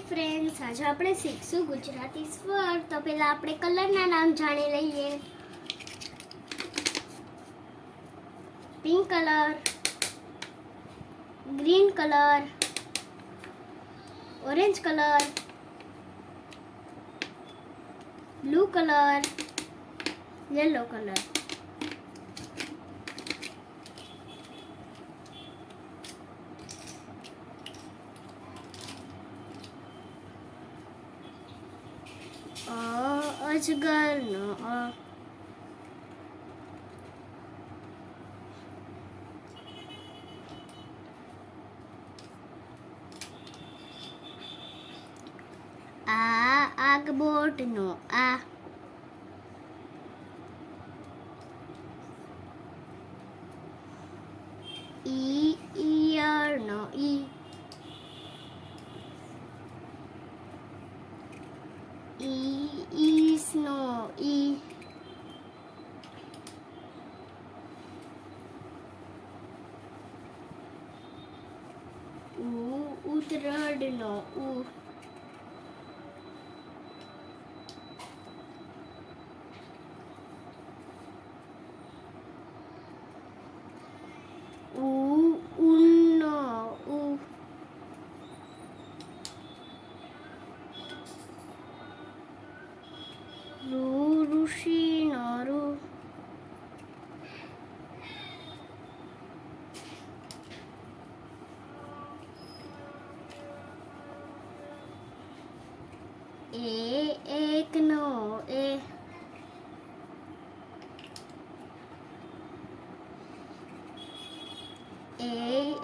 Friends, आज આપણે શીખશું ગુજરાતી સ્વર। તો પહેલા આપણે કલરના નામ જાણી લઈએ। Pink colour, green colour, orange colour, blue colour, yellow colour. अजगर नो अ, आगबोट नो आ, ईयर नो ई, ईस नो ई, उतरड नो उ, ऊन नो उ, ऋषि नो रु, एक नो ए,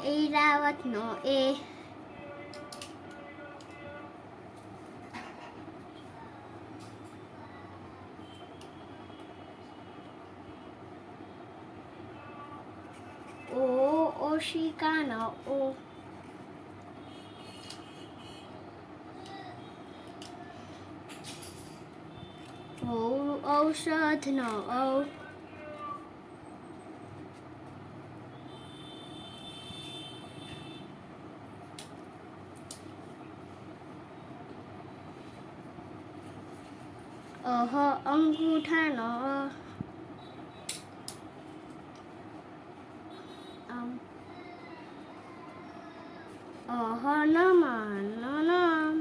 ऐरावत नो ए, ओशिका नो ओ, औषध नो औ, अंगूठा नो नमा नाम,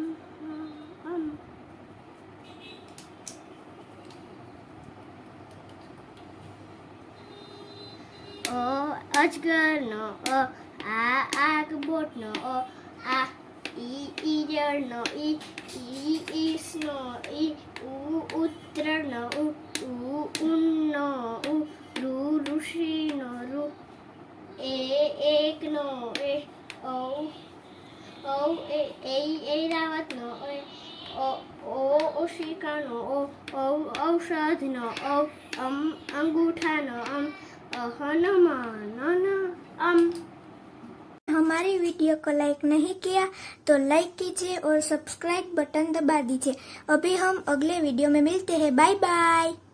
अजगर नो अ, आगबोट नो अ, ईयर नो ई, ईस नो ई, उतर नो उ, ऊन नो उ, ऋषि नो रु, एक नो ए, ऐरावत नो ए, ओशिका नो ओ, औषध नो औ, अंगूठा नो नमा हमारी वीडियो को लाइक नहीं किया तो लाइक कीजिए और सब्सक्राइब बटन दबा दीजिए। अभी हम अगले वीडियो में मिलते हैं। Bye bye.